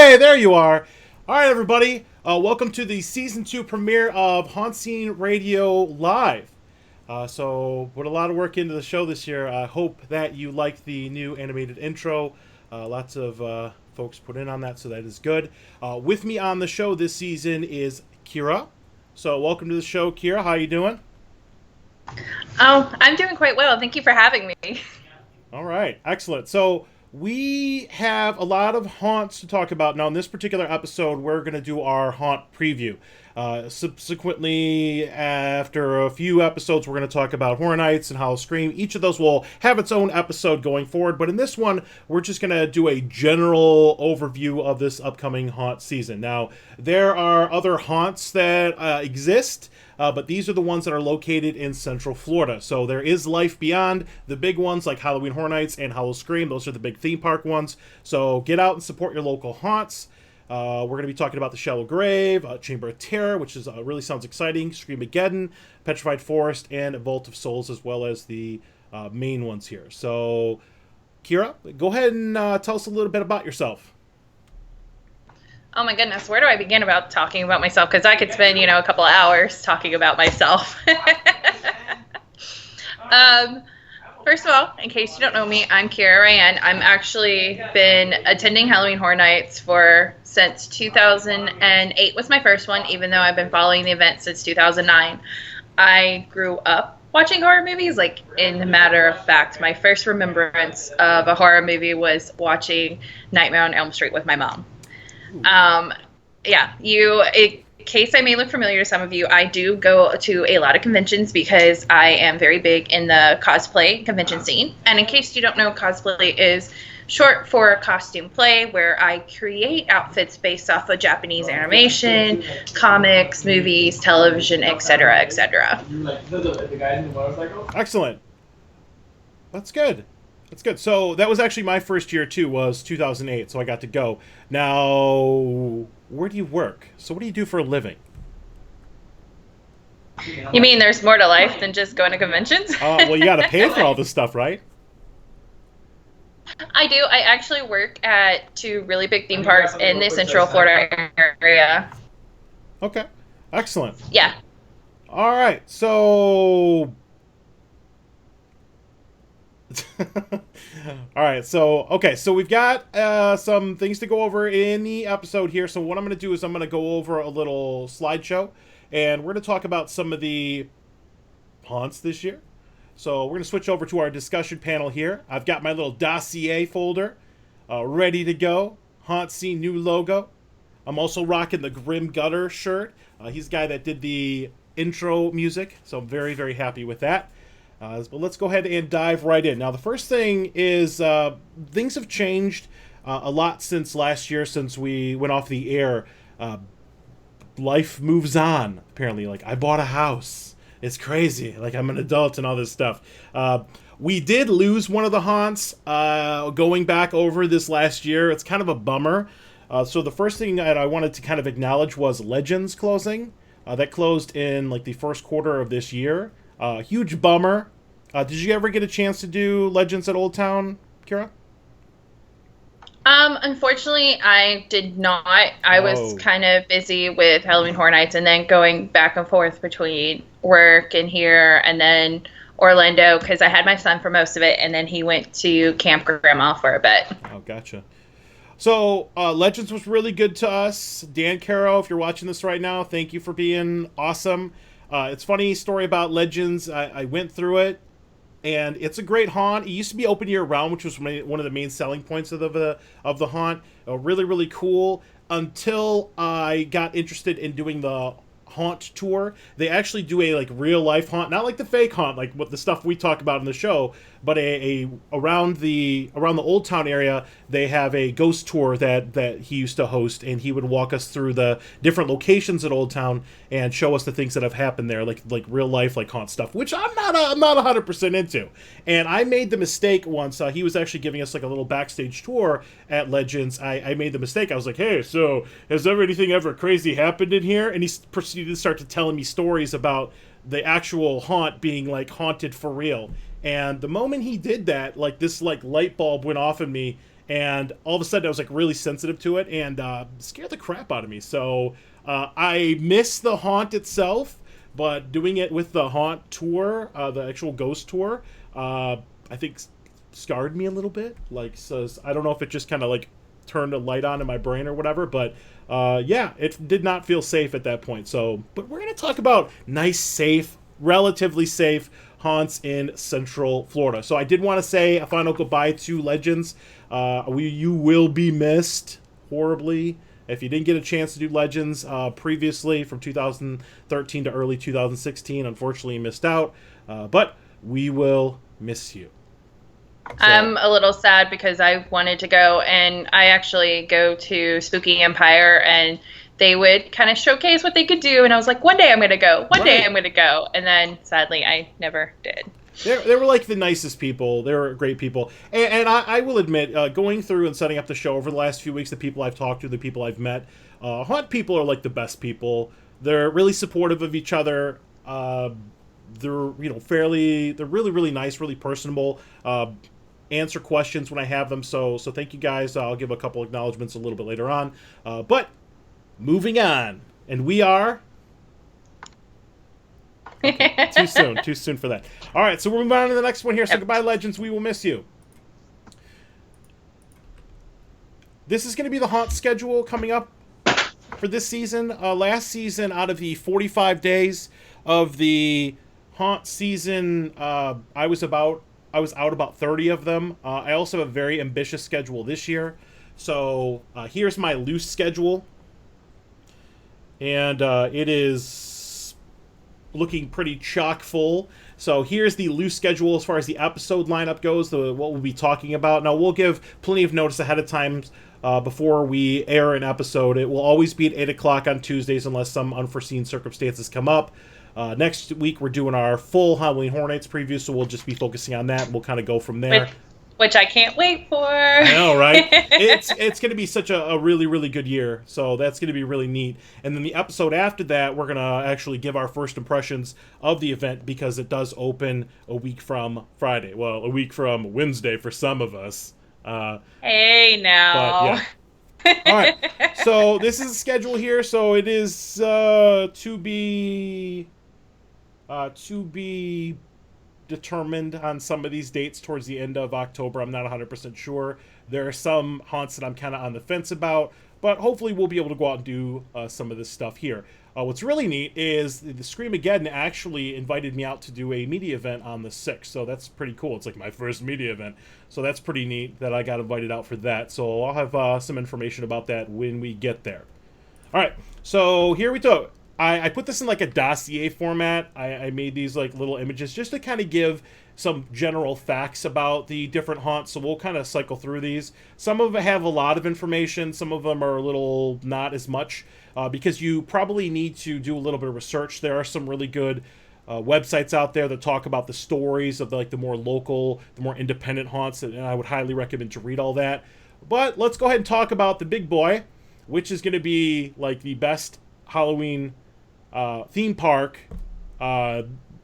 Hey, there you are. All right, everybody. Welcome to the season 2 premiere of HauntScene Radio Live. So, put a lot of work into the show this year. I hope that you like the new animated intro. Lots of folks put in on that, so that is good. With me on the show this season is Kira. So, welcome to the show, Kira. How you doing? Oh, I'm doing quite well. Thank you for having me. All right, excellent. So, we have a lot of haunts to talk about. Now, in this particular episode, we're going to do our haunt preview. Subsequently, after a few episodes, we're going to talk about Horror Nights and Howl-O-Scream. Each of those will have its own episode going forward, but in this one, we're just going to do a general overview of this upcoming haunt season. Now, there are other haunts that exist, but these are the ones that are located in Central Florida. So there is life beyond the big ones like Halloween Horror Nights and Howl-O-Scream. Those are the big theme park ones. So get out and support your local haunts. We're going to be talking about the Shallow Grave, Chamber of Terror, which is really sounds exciting, Scream-A-Geddon, Petrified Forest, and Vault of Souls, as well as the main ones here. So, Kira, go ahead and tell us a little bit about yourself. Oh my goodness, where do I begin about talking about myself? Because I could spend, a couple of hours talking about myself. First of all, in case you don't know me, I'm Kira Ryan. I'm actually been attending Halloween Horror Nights since 2008 was my first one, even though I've been following the event since 2009. I grew up watching horror movies. Like, in the matter of fact, my first remembrance of a horror movie was watching Nightmare on Elm Street with my mom. In case I may look familiar to some of you, I do go to a lot of conventions because I am very big in the cosplay convention scene. And in case you don't know, cosplay is short for costume play, where I create outfits based off of Japanese animation, comics, movies, television, etc., etc. Excellent. That's good. That's good. So that was actually my first year too, was 2008, so I got to go. Now, where do you work? So what do you do for a living? You mean there's more to life than just going to conventions? Well, you got to pay for all this stuff, right? I do. I actually work at two really big theme parks in the Central Florida area. Okay. Excellent. Yeah. All right. So... All right, so we've got some things to go over in the episode here. So what I'm going to do is I'm going to go over a little slideshow, and we're going to talk about some of the haunts this year. So we're going to switch over to our discussion panel here. I've got my little dossier folder ready to go. HauntScene new logo. I'm also rocking the Grim Gutter shirt. He's the guy that did the intro music, so I'm very, very happy with that. But let's go ahead and dive right in. Now, the first thing is things have changed a lot since last year, since we went off the air. Life moves on, apparently. Like, I bought a house. It's crazy. Like, I'm an adult and all this stuff. We did lose one of the haunts going back over this last year. It's kind of a bummer. So the first thing that I wanted to kind of acknowledge was Legends closing. That closed in, like, the first quarter of this year. Huge bummer. Did you ever get a chance to do Legends at Old Town, Kira? Unfortunately, I did not. I was kind of busy with Halloween Horror Nights and then going back and forth between work and here and then Orlando because I had my son for most of it, and then he went to Camp Grandma for a bit. Oh, gotcha. So, Legends was really good to us. Dan Caro, if you're watching this right now, thank you for being awesome. It's a funny story about Legends. I went through it, and it's a great haunt. It used to be open year-round, which was one of the main selling points of the haunt. Really, really cool, until I got interested in doing the haunt tour. They actually do a real-life haunt, not like the fake haunt, like what the stuff we talk about in the show, but around the Old Town area, they have a ghost tour that he used to host, and he would walk us through the different locations at Old Town and show us the things that have happened there, like real life, like haunt stuff, which I'm not 100% into. And I made the mistake once. He was actually giving us like a little backstage tour at Legends. I made the mistake. I was like, hey, so has anything ever crazy happened in here? And he proceeded to start to telling me stories about the actual haunt being like haunted for real. And the moment he did that, like this like light bulb went off in me, and all of a sudden I was like really sensitive to it, and scared the crap out of me. So I miss the haunt itself, but doing it with the haunt tour, the actual ghost tour, I think scarred me a little bit. Like, so I don't know if it just kind of like turned a light on in my brain or whatever, but yeah, it did not feel safe at that point. So, but we're going to talk about nice, safe, relatively safe haunts in Central Florida. So I did want to say a final goodbye to Legends. You will be missed horribly. If you didn't get a chance to do Legends previously from 2013 to early 2016, unfortunately you missed out. But we will miss you. So, I'm a little sad because I wanted to go, and I actually go to Spooky Empire, and they would kind of showcase what they could do, and I was like, one day I'm going to go. One day I'm going to go. And then, sadly, I never did. They were like the nicest people. They were great people. And I will admit, going through and setting up the show over the last few weeks, the people I've talked to, the people I've met, haunt people are like the best people. They're really supportive of each other. They're, they're really, really nice, really personable. Answer questions when I have them. So thank you guys. I'll give a couple acknowledgments a little bit later on. But moving on, and we are okay, too soon for that. All right, so we're moving on to the next one here. So goodbye, Legends. We will miss you. This is going to be the haunt schedule coming up for this season. Last season, out of the 45 days of the haunt season, I was out about 30 of them. I also have a very ambitious schedule this year. So here's my loose schedule. And it is looking pretty chock full. So here's the loose schedule as far as the episode lineup goes, what we'll be talking about. Now, we'll give plenty of notice ahead of time before we air an episode. It will always be at 8 o'clock on Tuesdays unless some unforeseen circumstances come up. Next week, we're doing our full Halloween Horror Nights preview, so we'll just be focusing on that. We'll kind of go from there. Which I can't wait for. I know, right? It's going to be such a really, really good year, so that's going to be really neat. And then the episode after that, we're going to actually give our first impressions of the event because it does open a week from Friday. Well, a week from Wednesday for some of us. Hey, now. But, yeah. All right, so this is the schedule here. So it is to be determined on some of these dates towards the end of October. I'm not 100% sure. There are some haunts that I'm kind of on the fence about, but hopefully we'll be able to go out and do some of this stuff here. What's really neat is the Scream-A-Geddon actually invited me out to do a media event on the 6th, so that's pretty cool. It's like my first media event, so that's pretty neat that I got invited out for that. So I'll have some information about that when we get there. All right, so here we go. I put this in like a dossier format. I made these like little images just to kind of give some general facts about the different haunts. So we'll kind of cycle through these. Some of them have a lot of information. Some of them are a little not as much because you probably need to do a little bit of research. There are some really good websites out there that talk about the stories of the more local, the more independent haunts, and I would highly recommend to read all that. But let's go ahead and talk about the big boy, which is going to be like the best Halloween theme park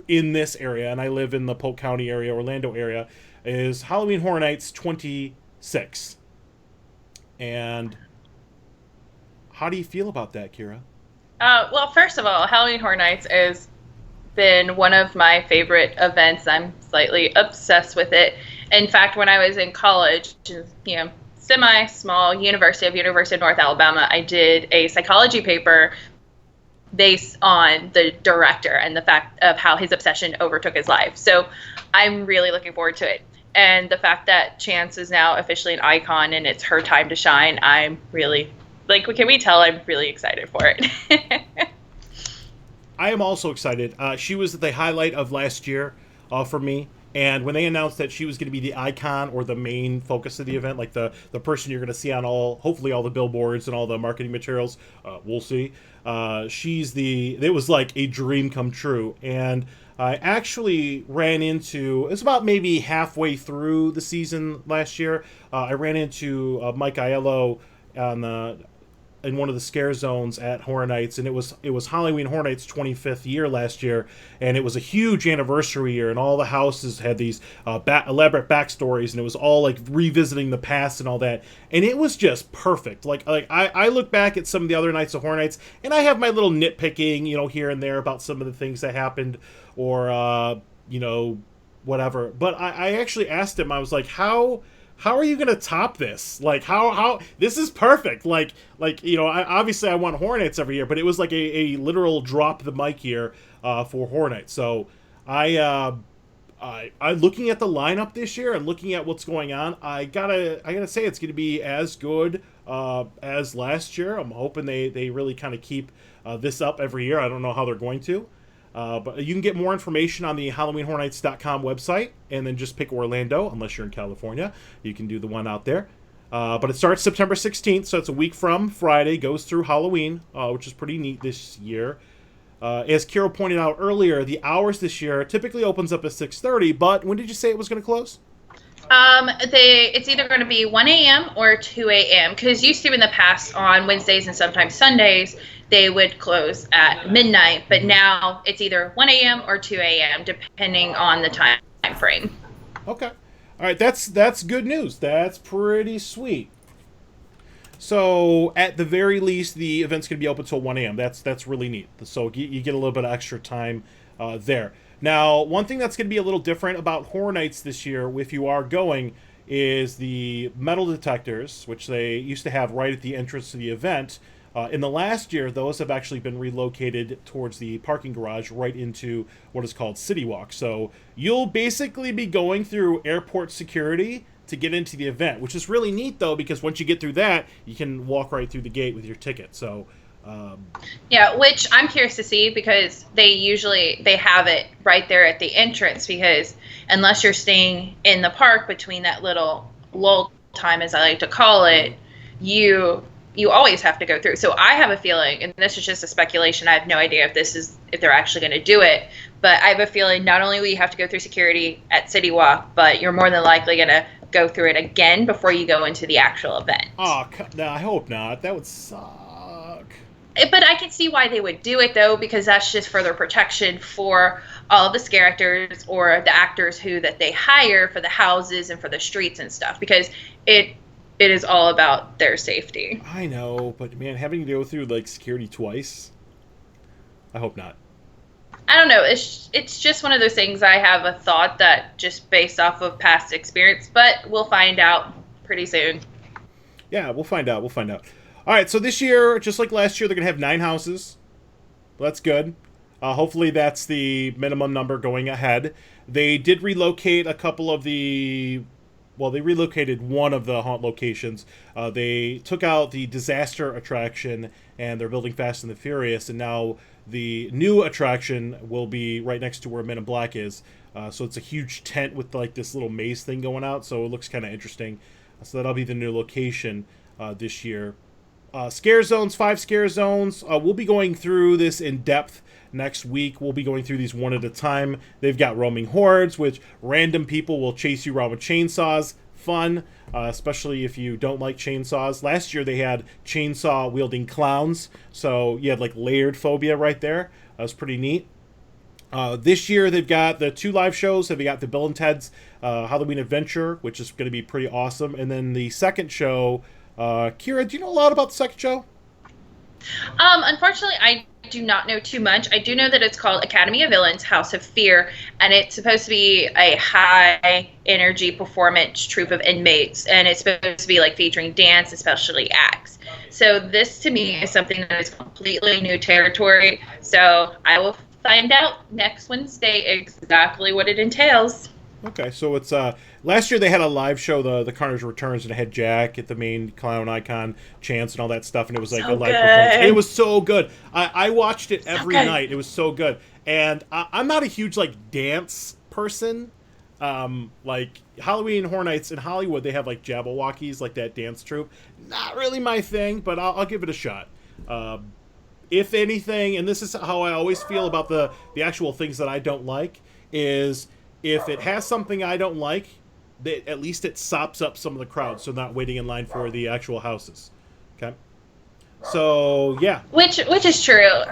in this area, and I live in the Polk County area, Orlando area, is Halloween Horror Nights 26. And how do you feel about that, Kira? Well, first of all, Halloween Horror Nights has been one of my favorite events. I'm slightly obsessed with it. In fact, when I was in college, semi-small University of North Alabama, I did a psychology paper based on the director and the fact of how his obsession overtook his life. So I'm really looking forward to it. And the fact that Chance is now officially an icon and it's her time to shine, I'm really, can we tell I'm really excited for it. I am also excited. She was the highlight of last year for me. And when they announced that she was going to be the icon or the main focus of the event, like the person you're going to see on hopefully all the billboards and all the marketing materials, we'll see. It was like a dream come true. And I actually ran into, it's about maybe halfway through the season last year, I ran into Mike Aiello in one of the scare zones at Horror Nights, and it was Halloween Horror Nights' 25th year last year, and it was a huge anniversary year, and all the houses had these elaborate backstories, and it was all like revisiting the past and all that, and it was just perfect. Like I look back at some of the other nights of Horror Nights, and I have my little nitpicking, here and there about some of the things that happened, or whatever. But I actually asked him, I was like, how are you gonna top this? Like, how this is perfect. Like obviously I want Horror Nights every year, but it was like a literal drop the mic year for Horror Nights. So I looking at the lineup this year and looking at what's going on, I gotta say it's gonna be as good as last year. I'm hoping they really kind of keep this up every year. I don't know how they're going to. But you can get more information on the HalloweenHorrorNights.com website, and then just pick Orlando, unless you're in California. You can do the one out there. But it starts September 16th, so it's a week from Friday, goes through Halloween, which is pretty neat this year. As Kira pointed out earlier, the hours this year typically opens up at 6:30, but when did you say it was going to close? It's either going to be 1 a.m. or 2 a.m. because used to in the past on Wednesdays and sometimes Sundays they would close at midnight, but now it's either 1 a.m. or 2 a.m. depending on the time frame. Okay, all right, that's good news. That's pretty sweet. So at the very least, the event's going to be open till 1 a.m. That's really neat. So you get a little bit of extra time there. Now, one thing that's going to be a little different about Horror Nights this year, if you are going, is the metal detectors, which they used to have right at the entrance to the event. In the last year, those have actually been relocated towards the parking garage right into what is called City Walk. So you'll basically be going through airport security to get into the event, which is really neat, though, because once you get through that, you can walk right through the gate with your ticket. So yeah, which I'm curious to see because they have it right there at the entrance, because unless you're staying in the park between that little lull time, as I like to call it, you always have to go through. So I have a feeling, and this is just a speculation, I have no idea if they're actually going to do it, but I have a feeling not only will you have to go through security at City Walk, but you're more than likely going to go through it again before you go into the actual event. Oh, no, I hope not. That would suck. But I can see why they would do it, though, because that's just further protection for all of the scare actors or the actors that they hire for the houses and for the streets and stuff, because it is all about their safety. I know, but man, having to go through like security twice, I hope not. I don't know. It's just one of those things. I have a thought that just based off of past experience, but we'll find out pretty soon. Yeah, we'll find out. All right, so this year, just like last year, they're going to have 9 houses. That's good. Hopefully that's the minimum number going ahead. They did relocate a couple of they relocated one of the haunt locations. They took out the disaster attraction, and they're building Fast and the Furious, and now the new attraction will be right next to where Men in Black is. So it's a huge tent with like this little maze thing going out, so it looks kind of interesting. So that'll be the new location this year. Scare zones, 5 scare zones. We'll be going through this in depth next week. We'll be going through these one at a time. They've got roaming hordes, which random people will chase you around with chainsaws. Fun, especially if you don't like chainsaws. Last year they had chainsaw wielding clowns, so you had like layered phobia right there. That was pretty neat. This year they've got the 2 live shows. They've got the Bill and Ted's Halloween Adventure, which is going to be pretty awesome, and then the second show. Kira, do you know a lot about the second show? Unfortunately, I do not know too much. I do know that it's called Academy of Villains, House of Fear, and it's supposed to be a high-energy performance troupe of inmates, and it's supposed to be like featuring dance, especially acts. So this, to me, is something that is completely new territory. So I will find out next Wednesday exactly what it entails. Okay, so it's last year they had a live show, the Carnage Returns, and it had Jack at the main clown icon, Chance, and all that stuff, and it was like a live performance. It was so good. I watched it every night. It was so good, and I'm not a huge like dance person. Like Halloween Horror Nights in Hollywood, they have like Jabberwockies, like that dance troupe. Not really my thing, but I'll give it a shot. If anything, and this is how I always feel about the actual things that I don't like, is if it has something I don't like, at least it sops up some of the crowd, so not waiting in line for the actual houses. Okay? So yeah, Which is true.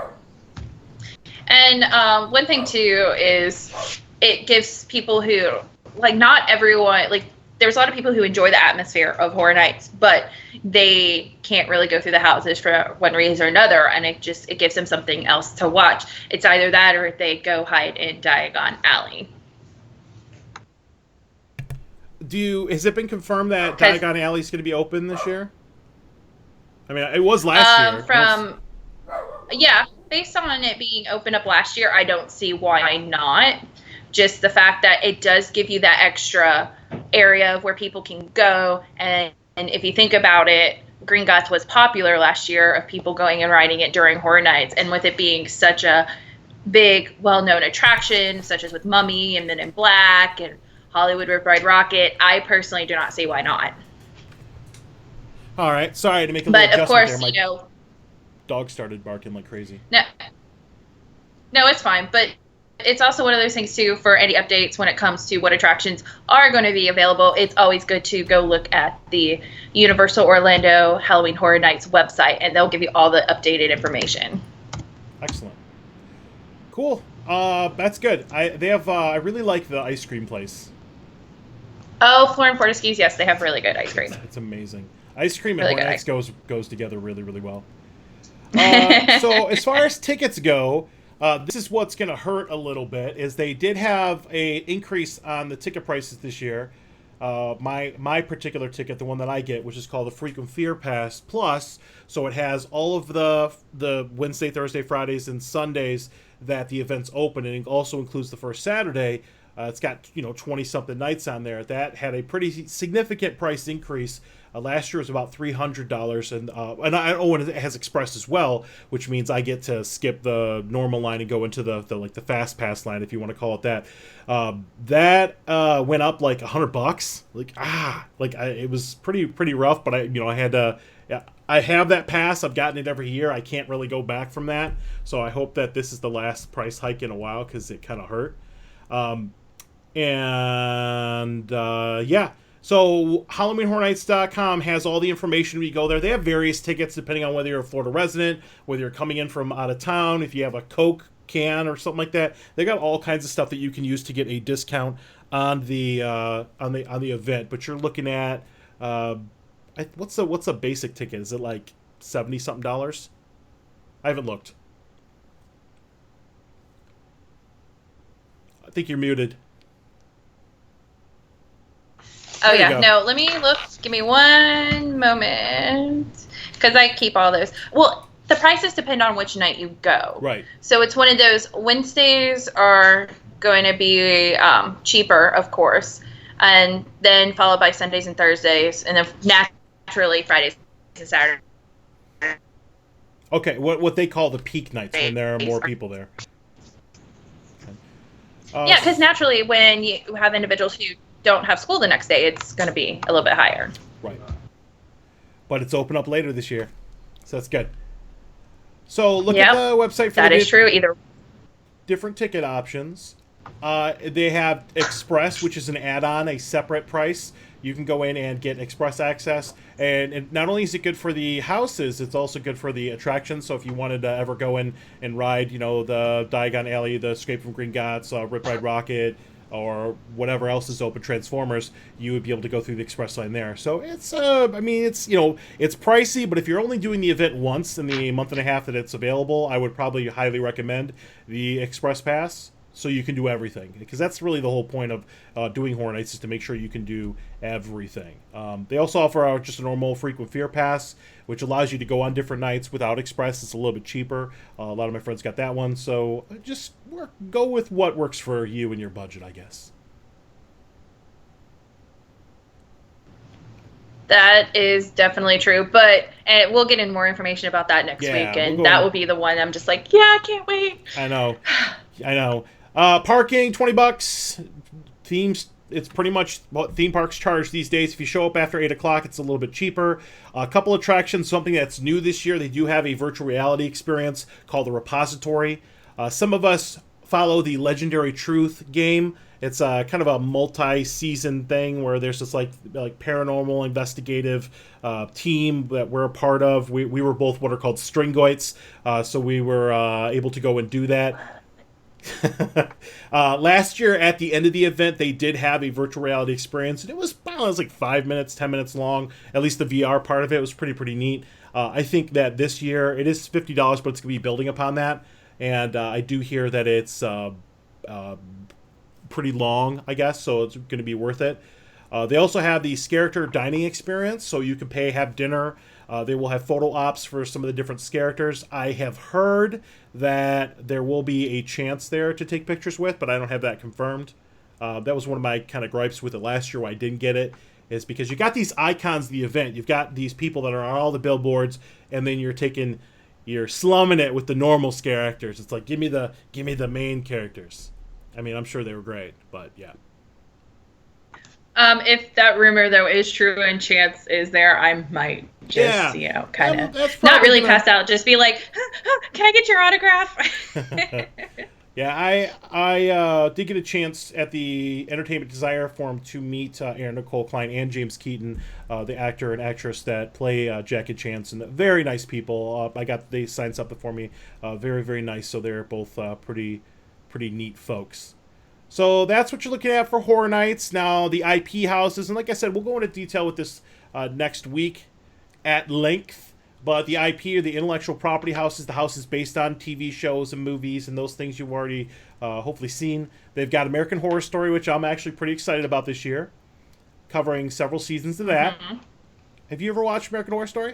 And one thing too is it gives people who, like, not everyone, like, there's a lot of people who enjoy the atmosphere of Horror Nights, but they can't really go through the houses for one reason or another, and it gives them something else to watch. It's either that or they go hide in Diagon Alley. Has it been confirmed that Diagon Alley is going to be open this year? I mean, it was last year. Yeah, based on it being opened up last year, I don't see why not. Just the fact that it does give you that extra area of where people can go. And if you think about it, Gringotts was popular last year of people going and riding it during Horror Nights. And with it being such a big, well-known attraction, such as with Mummy and Men in Black and Hollywood Rip Ride Rocket, I personally do not see why not. All right. Sorry to make a little adjustment there. But of course, My dog started barking like crazy. No, it's fine. But it's also one of those things, too, for any updates when it comes to what attractions are going to be available. It's always good to go look at the Universal Orlando Halloween Horror Nights website, and they'll give you all the updated information. Excellent. Cool. That's good. I really like the ice cream place. Oh, Florida Fortescue's, yes, they have really good ice cream. It's amazing. Ice cream and really Horror Nights goes together really, really well. So as far as tickets go, this is what's going to hurt a little bit, is they did have a increase on the ticket prices this year. My particular ticket, the one that I get, which is called the Frequent Fear Pass Plus, so it has all of the Wednesday, Thursday, Fridays, and Sundays that the event's open, and it also includes the first Saturday. It's got 20-something nights on there. That had a pretty significant price increase. Last year was about $300, and it has Express as well, which means I get to skip the normal line and go into the Fast Pass line, if you want to call it that. That went up like $100. It was pretty rough, but I had to. I have that pass. I've gotten it every year. I can't really go back from that, so I hope that this is the last price hike in a while because it kind of hurt. So HalloweenHorrorNights.com has all the information when you go there. They have various tickets depending on whether you're a Florida resident, whether you're coming in from out of town, if you have a Coke can or something like that. They got all kinds of stuff that you can use to get a discount on the event. But you're looking at what's a basic ticket? Is it like $70-something? I haven't looked. I think you're muted. Oh, yeah. No, let me look. Give me one moment. Because I keep all those. Well, the prices depend on which night you go. Right. So it's one of those. Wednesdays are going to be cheaper, of course. And then followed by Sundays and Thursdays. And then naturally Fridays and Saturdays. Okay. What they call the peak nights when there are more people there. Yeah, because naturally when you have individuals who don't have school the next day, it's going to be a little bit higher. Right. But it's open up later this year, so that's good. So look at the website for that is true. Either different ticket options. They have Express, which is an add-on, a separate price. You can go in and get Express access, and not only is it good for the houses, it's also good for the attractions. So if you wanted to ever go in and ride, the Diagon Alley, the Escape from Gringotts, Rip Ride Rocket, or whatever else is open, Transformers, you would be able to go through the Express line there. So it's, it's pricey, but if you're only doing the event once in the month and a half that it's available, I would probably highly recommend the Express Pass, so you can do everything. Because that's really the whole point of doing Horror Nights, is to make sure you can do everything. They also offer just a normal Frequent Fear Pass, which allows you to go on different nights without Express. It's a little bit cheaper. A lot of my friends got that one. So just go with what works for you and your budget, I guess. That is definitely true, and we'll get in more information about that next week, and that will be the one I'm just like, I can't wait. I know. Parking, $20. Themes, it's pretty much what theme parks charge these days. If you show up after 8 o'clock, it's a little bit cheaper. A couple attractions, something that's new this year, they do have a virtual reality experience called The Repository. Some of us follow the Legendary Truth game, It's kind of a multi-season thing where there's this like paranormal investigative team that we're a part of. We were both what are called stringoites, so we were able to go and do that. Last year at the end of the event, they did have a virtual reality experience, and it was, I don't know, it was like 5 minutes, 10 minutes long. At least the VR part of it was pretty neat. I think that this year it is $50, but it's going to be building upon that. And I do hear that it's pretty long, I guess, so it's going to be worth it. They also have the character dining experience, so you can have dinner. They will have photo ops for some of the different characters. I have heard that there will be a chance there to take pictures with, but I don't have that confirmed. That was one of my kind of gripes with it last year why I didn't get it, is because you got these icons of the event. You've got these people that are on all the billboards, and then you're slumming it with the normal characters. It's like, give me the main characters. I mean, I'm sure they were great, but yeah. If that rumor though is true and chance is there, I might just kind of not really pass out. Just be like, "Can I get your autograph?" Yeah, I did get a chance at the Entertainment Desire Forum to meet Aaron Nicole Klein and James Keaton, the actor and actress that play Jack and Chance, and very nice people. They signed something for me, very nice. So they're both pretty neat folks. So that's what you're looking at for Horror Nights. Now, the IP houses, and like I said, we'll go into detail with this next week at length, but the IP, or the intellectual property houses, the houses based on TV shows and movies and those things you've already hopefully seen. They've got American Horror Story, which I'm actually pretty excited about this year, covering several seasons of that. Mm-hmm. Have you ever watched American Horror Story?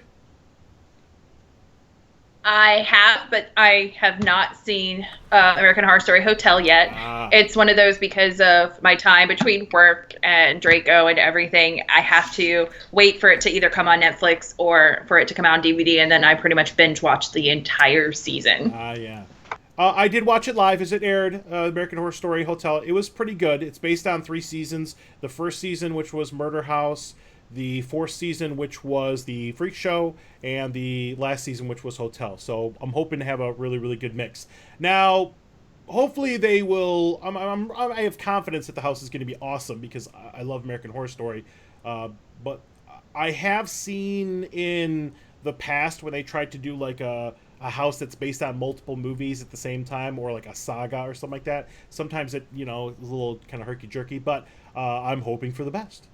I have, but I have not seen American Horror Story Hotel yet. It's one of those, because of my time between work and Draco and everything, I have to wait for it to either come on Netflix or for it to come out on DVD, and then I pretty much binge watch the entire season. Yeah. I did watch it live as it aired, American Horror Story Hotel. It was pretty good. It's based on 3 seasons. The first season, which was Murder House, the 4th season, which was the Freak Show, and the last season, which was Hotel. So I'm hoping to have a really good mix. Now, hopefully they will. I have confidence that the house is going to be awesome, because I love American Horror Story. But I have seen in the past when they tried to do like a house that's based on multiple movies at the same time, or like a saga or something like that. Sometimes it, is a little kind of herky-jerky, but I'm hoping for the best.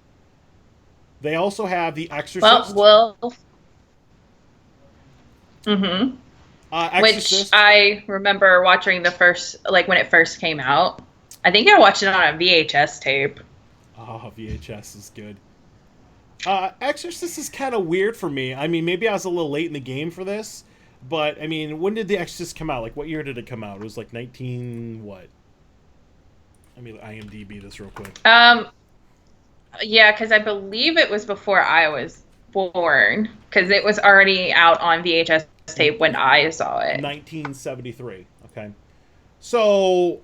They also have The Exorcist. Which I remember watching the first, like when it first came out. I think I watched it on a VHS tape. Oh, VHS is good. Exorcist is kind of weird for me. I mean, maybe I was a little late in the game for this, but I mean, when did The Exorcist come out? Like, what year did it come out? It was like 19 what? Let me IMDb this real quick. Yeah, because I believe it was before I was born, because it was already out on VHS tape when I saw it. 1973. Okay. So,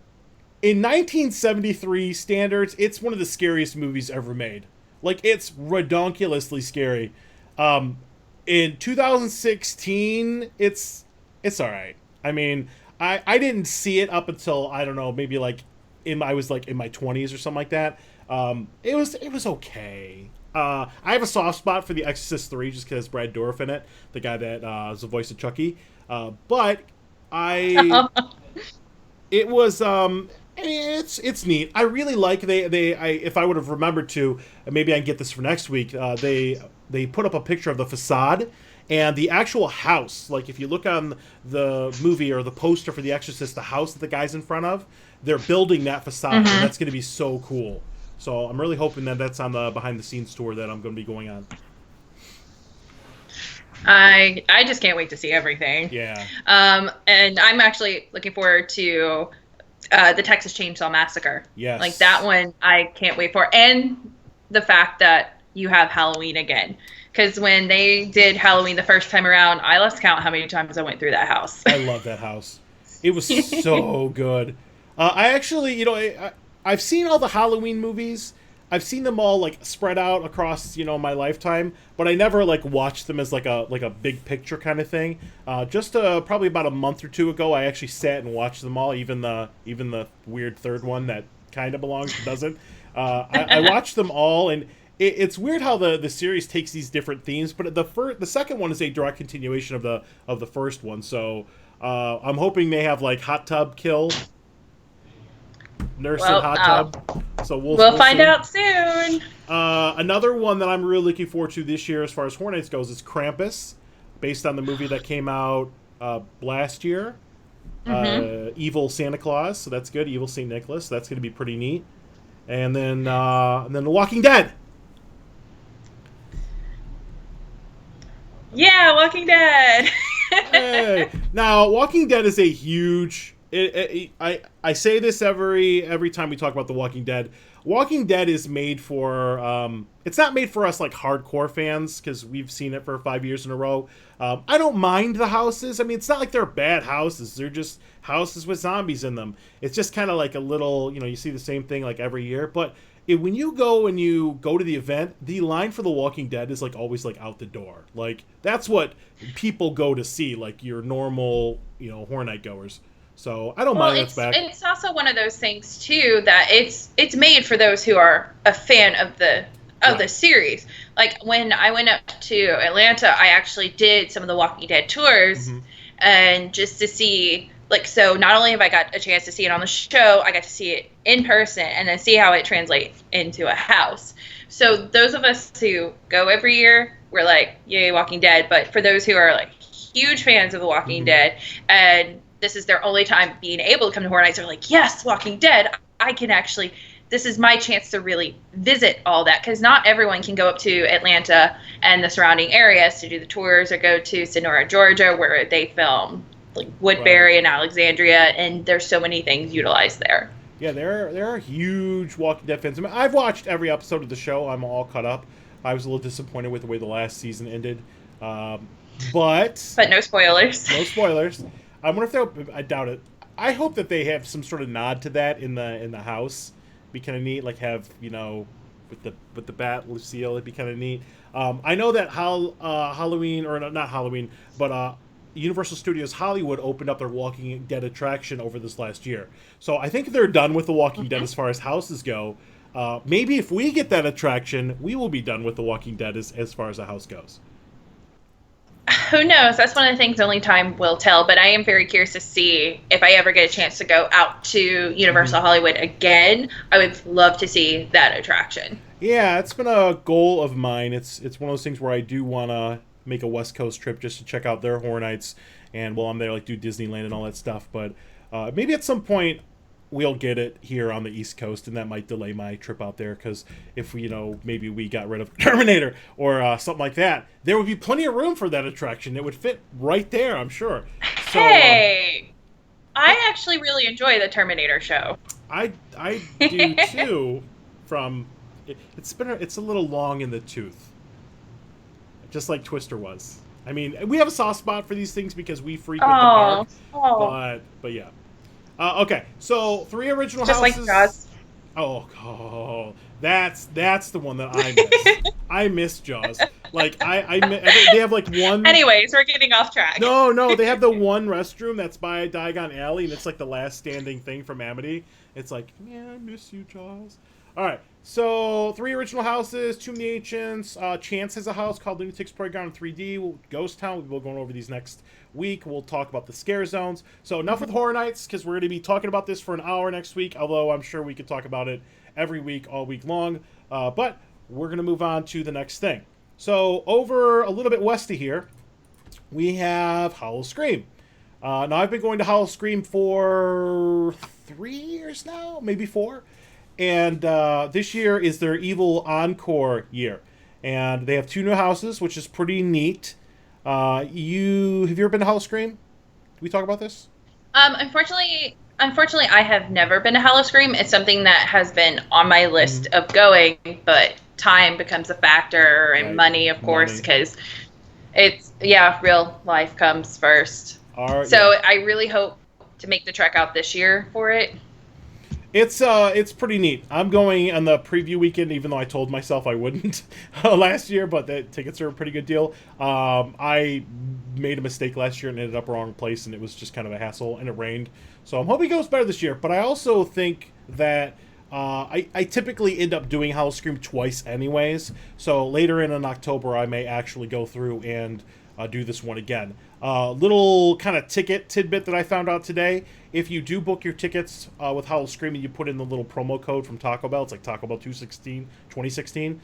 in 1973 standards, it's one of the scariest movies ever made. Like, it's redonkulously scary. In 2016, it's all right. I mean, I didn't see it up until, I don't know, maybe like I was like in my 20s or something like that. It was okay. I have a soft spot for The Exorcist 3 just because Brad Dourif in it, the guy that is the voice of Chucky. But it was it's neat. I really like if I would have remembered to, maybe I can get this for next week. They put up a picture of the facade and the actual house. Like, if you look on the movie or the poster for The Exorcist, the house that the guy's in front of, they're building that facade, and that's going to be so cool. So I'm really hoping that that's on the behind-the-scenes tour that I'm going to be going on. I just can't wait to see everything. Yeah. And I'm actually looking forward to the Texas Chainsaw Massacre. Yes. Like, that one I can't wait for. And the fact that you have Halloween again. Because when they did Halloween the first time around, I lost count how many times I went through that house. I love that house. It was so good. I actually, I've seen all the Halloween movies. I've seen them all like spread out across, my lifetime, but I never like watched them as like a big picture kind of thing. Just probably about a month or two ago, I actually sat and watched them all, even the weird third one that kind of belongs but doesn't. I watched them all, and it's weird how the series takes these different themes. But the second one is a direct continuation of the first one. So I'm hoping they have like hot tub kill, nurse and hot tub. So we'll find see. out soon. Another one that I'm really looking forward to this year, as far as Horror Nights goes, is Krampus, based on the movie that came out last year. Evil Santa Claus, so that's good. Evil Saint Nicholas, that's going to be pretty neat. And then The Walking Dead. Yeah, Walking Dead. Hey. Now, Walking Dead is a huge. I say this every time we talk about The Walking Dead. Walking Dead is made for. It's not made for us like hardcore fans because we've seen it for 5 years in a row. I don't mind the houses. I mean, it's not like they're bad houses. They're just houses with zombies in them. It's just kind of like a little. You see the same thing like every year, but. When you go to the event, the line for The Walking Dead is like always like out the door. Like that's what people go to see, like your normal, Horror Night goers. So I don't mind that's back. It's also one of those things too that it's made for those who are a fan of the series. Like when I went up to Atlanta, I actually did some of the Walking Dead tours, and just to see. Like, so not only have I got a chance to see it on the show, I got to see it in person and then see how it translates into a house. So those of us who go every year, we're like, yay, Walking Dead. But for those who are like huge fans of The Walking Dead, and this is their only time being able to come to Horror Nights, they're like, yes, Walking Dead, I can actually, this is my chance to really visit all that. Because not everyone can go up to Atlanta and the surrounding areas to do the tours or go to Sonora, Georgia, where they film like Woodbury and Alexandria, and there's so many things utilized there. Yeah, there are huge Walking Dead fans. I mean, I've watched every episode of the show. I'm all caught up. I was a little disappointed with the way the last season ended, but no spoilers. No spoilers. I wonder if they'll. I doubt it. I hope that they have some sort of nod to that in the house. Be kind of neat, like have with the bat Lucille. It'd be kind of neat. I know that Halloween, or not Halloween, but Universal Studios Hollywood opened up their Walking Dead attraction over this last year. So I think they're done with The Walking Dead as far as houses go. Maybe if we get that attraction, we will be done with The Walking Dead as far as a house goes. Who knows? That's one of the things only time will tell. But I am very curious to see if I ever get a chance to go out to Universal Hollywood again. I would love to see that attraction. Yeah, it's been a goal of mine. It's one of those things where I do want to make a West Coast trip just to check out their Horror Nights, and while I'm there, like do Disneyland and all that stuff. But maybe at some point we'll get it here on the East Coast, and that might delay my trip out there. Because if maybe we got rid of Terminator or something like that, there would be plenty of room for that attraction. It would fit right there, I'm sure. So, hey, I actually really enjoy the Terminator show. I do too. It's a little long in the tooth. Just like Twister was. I mean, we have a soft spot for these things because we frequent the park. But yeah. Okay, so 3 original houses. Just like Jaws. Oh, that's the one that I miss. I miss Jaws. Like they have like one. Anyways, we're getting off track. No, they have the one restroom that's by Diagon Alley, and it's like the last standing thing from Amity. It's like, man, I miss you, Jaws. All right, so 3 original houses, Tomb of the Ancients. Chance has a house called Lunatic's Playground 3D. Ghost Town. We'll be going over these next week. We'll talk about the scare zones. So enough with Horror Nights, because we're going to be talking about this for an hour next week, although I'm sure we could talk about it every week, all week long. But we're going to move on to the next thing. So over a little bit west of here, we have Howl-O-Scream. Now, I've been going to Howl-O-Scream for 3 years now, maybe 4. And this year is their Evil Encore year. And they have 2 new houses, which is pretty neat. Have you ever been to Howl-O-Scream? Did we talk about this? Unfortunately, I have never been to Howl-O-Scream. It's something that has been on my list of going, but time becomes a factor, and money, of course, because real life comes first. I really hope to make the trek out this year for it. It's pretty neat. I'm going on the preview weekend, even though I told myself I wouldn't last year, but the tickets are a pretty good deal. I made a mistake last year and ended up wrong place, and it was just kind of a hassle, and it rained. So I'm hoping it goes better this year. But I also think that I typically end up doing Howl-O-Scream twice anyways, so later in October I may actually go through and do this one again. Little kind of ticket tidbit that I found out today: if you do book your tickets with Howl-O-Scream and you put in the little promo code from Taco Bell, it's like Taco Bell 2016,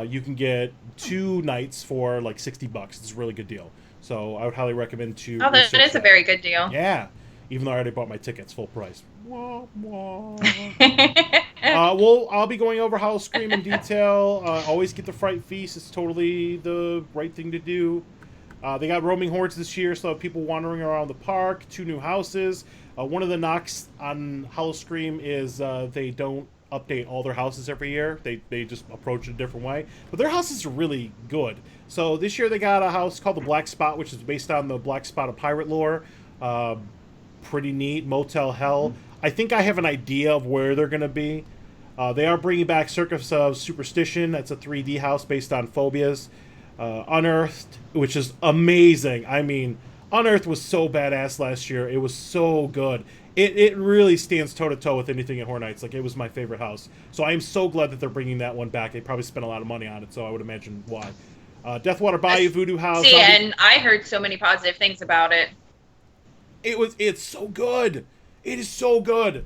you can get 2 nights for like $60. It's a really good deal. So I would highly recommend to. Oh, that is a very good deal. Yeah, even though I already bought my tickets full price. Wah, wah. Well, I'll be going over Howl-O-Scream in detail. Always get the Fright Feast. It's totally the right thing to do. They got roaming hordes this year, so people wandering around the park. 2 new houses. One of the knocks on Howl-O-Scream is they don't update all their houses every year. They just approach it a different way. But their houses are really good. So this year they got a house called the Black Spot, which is based on the Black Spot of pirate lore. Pretty neat. Motel Hell. I think I have an idea of where they're going to be. They are bringing back Circus of Superstition. That's a 3D house based on phobias. Unearthed, which is amazing. I mean, Unearthed was so badass last year. It was so good. It really stands toe-to-toe with anything at Horror Nights. Like, it was my favorite house. So I am so glad that they're bringing that one back. They probably spent a lot of money on it, so I would imagine why. Deathwater Bayou Voodoo House. See, and I heard so many positive things about it. It's so good. It is so good.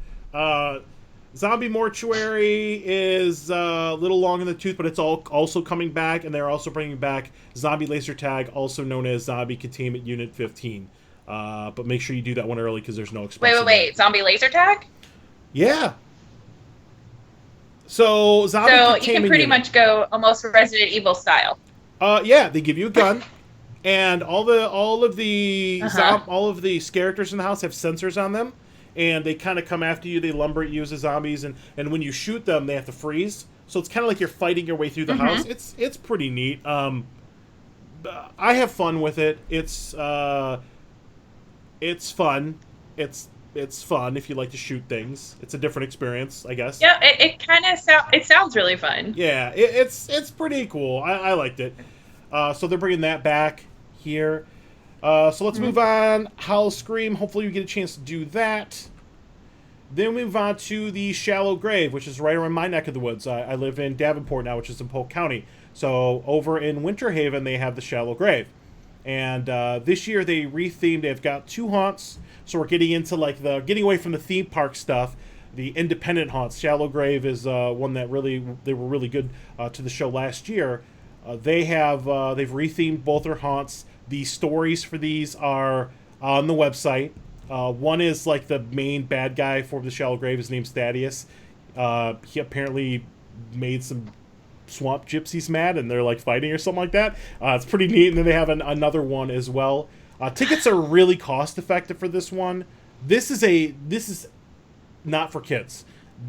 Zombie Mortuary is a little long in the tooth, but it's also coming back, and they're also bringing back Zombie Laser Tag, also known as Zombie Containment Unit 15. But make sure you do that one early because there's no expense. Wait. Zombie Laser Tag? Yeah. So you can pretty much go almost Resident Evil style. Yeah, they give you a gun. And all of the characters in the house have sensors on them, and they kind of come after you. They lumber at you as zombies, and when you shoot them, they have to freeze. So it's kind of like you're fighting your way through the house. It's pretty neat. I have fun with it. It's fun. It's fun if you like to shoot things. It's a different experience, I guess. Yeah, it kind of sounds really fun. Yeah, it's pretty cool. I liked it. So they're bringing that back here. So let's move on. Howl-O-Scream. Hopefully we get a chance to do that. Then we move on to the Shallow Grave, which is right around my neck of the woods. I live in Davenport now, which is in Polk County. So over in Winter Haven, they have the Shallow Grave. And this year they rethemed. They've got 2 haunts. So we're getting into like getting away from the theme park stuff. The independent haunts. Shallow Grave is one that they were really good to the show last year. They've rethemed both their haunts. The stories for these are on the website. One is like the main bad guy for the Shallow Grave. His name's Thaddeus. He apparently made some swamp gypsies mad, and they're like fighting or something like that. It's pretty neat. And then they have another one as well. Tickets are really cost effective for this one. This is not for kids.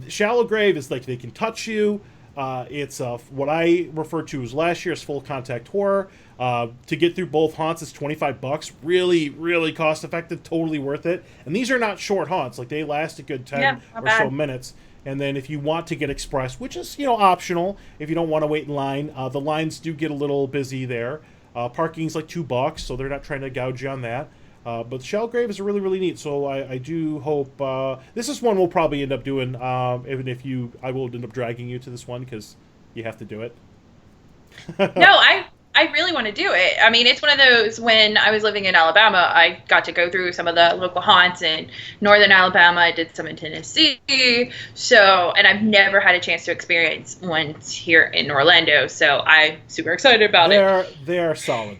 Shallow Grave is like they can touch you. It's what I refer to as last year's full contact horror. To get through both haunts is $25. Really, really cost effective. Totally worth it. And these are not short haunts. Like, they last a good 10 so minutes. And then if you want to get express, which is optional, if you don't want to wait in line, the lines do get a little busy there. Parking's like $2, so they're not trying to gouge you on that. But Shallow Grave is really, really neat. So I do hope this is one we'll probably end up doing. Even if I will end up dragging you to this one because you have to do it. No, I really want to do it. I mean, it's one of those, when I was living in Alabama, I got to go through some of the local haunts in northern Alabama. I did some in Tennessee. And I've never had a chance to experience one here in Orlando. So I'm super excited about it. They are solid.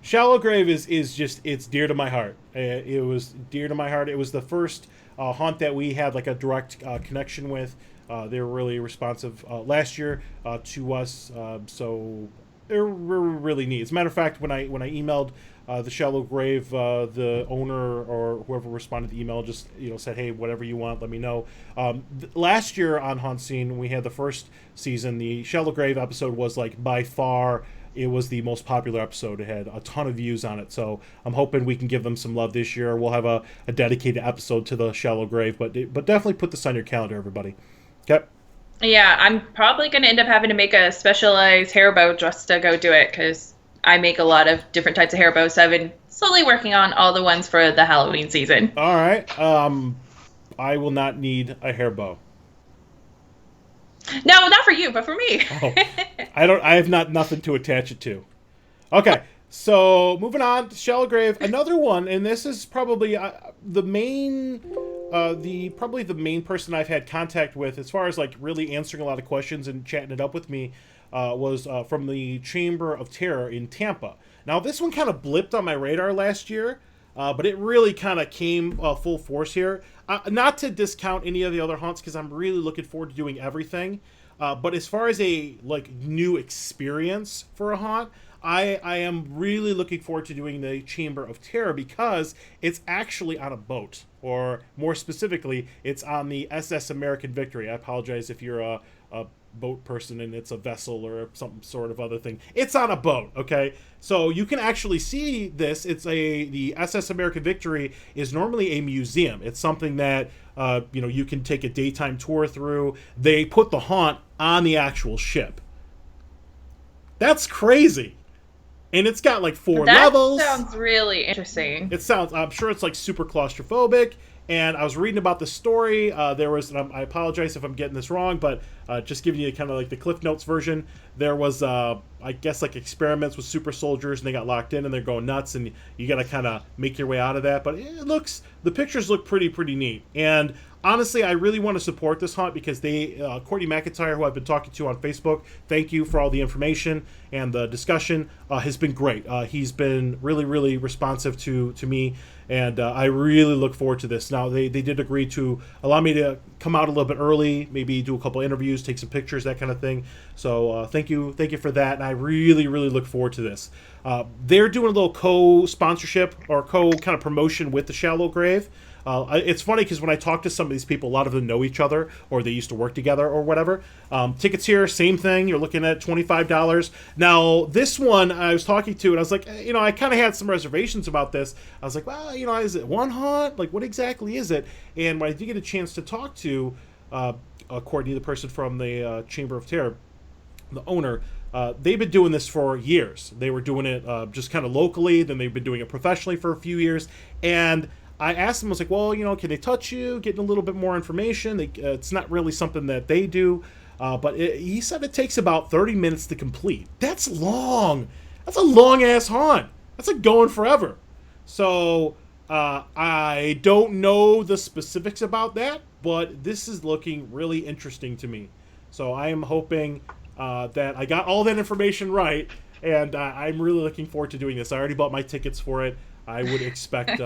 Shallow Grave is just, it's dear to my heart. It was dear to my heart. It was the first haunt that we had like a direct connection with. They were really responsive last year to us. So they're really neat. As a matter of fact, when I emailed the Shallow Grave, the owner or whoever responded to the email just said, hey, whatever you want, let me know. Last year on HauntScene, we had the first season. The Shallow Grave episode was like by far, it was the most popular episode. It had a ton of views on it. So I'm hoping we can give them some love this year. We'll have a dedicated episode to the Shallow Grave, but definitely put this on your calendar, everybody. Okay. Yeah, I'm probably going to end up having to make a specialized hair bow just to go do it, because I make a lot of different types of hair bows. So I've been slowly working on all the ones for the Halloween season. All right. I will not need a hair bow. No, not for you, but for me. Oh, I have nothing to attach it to. Okay, so moving on to Shallow Grave, another one, and this is probably the main, probably the main person I've had contact with as far as like really answering a lot of questions and chatting it up with me, was from the Chamber of Terror in Tampa. Now this one kind of blipped on my radar last year, but it really kind of came full force here. Not to discount any of the other haunts because I'm really looking forward to doing everything. But as far as a like new experience for a haunt, I am really looking forward to doing the Chamber of Terror because it's actually on a boat, or more specifically, it's on the SS American Victory. I apologize if you're a boat person and it's a vessel or some sort of other thing. It's on a boat, okay? So you can actually see this. The SS American Victory is normally a museum. It's something that you can take a daytime tour through. They put the haunt on the actual ship. That's crazy. And it's got like 4 levels. That sounds really interesting. I'm sure it's like super claustrophobic. And I was reading about the story. There was, and I apologize if I'm getting this wrong, but just giving you kind of like the Cliff Notes version. There was, I guess, like experiments with super soldiers, and they got locked in, and they're going nuts, and you got to kind of make your way out of that. But the pictures look pretty neat. And honestly, I really want to support this haunt because Courtney McIntyre, who I've been talking to on Facebook, thank you for all the information and the discussion, has been great. He's been really responsive to me, and I really look forward to this. Now, they did agree to allow me to come out a little bit early, maybe do a couple interviews, take some pictures, that kind of thing. So thank you for that, and I really look forward to this. They're doing a little co-sponsorship or kind of promotion with the Shallow Grave. It's funny because when I talk to some of these people, a lot of them know each other or they used to work together or whatever. Tickets here, same thing. You're looking at $25. Now, this one I was talking to, and I was like, I kind of had some reservations about this. I was like, well, is it one haunt? Like, what exactly is it? And when I did get a chance to talk to Courtney, the person from the Chamber of Terror, the owner, they've been doing this for years. They were doing it just kind of locally, then they've been doing it professionally for a few years, and I asked them, I was like, well, can they touch you? Getting a little bit more information. It's not really something that they do. But he said it takes about 30 minutes to complete. That's long. That's a long-ass haunt. That's like going forever. So I don't know the specifics about that, but this is looking really interesting to me. So I am hoping that I got all that information right, and I'm really looking forward to doing this. I already bought my tickets for it. I would expect...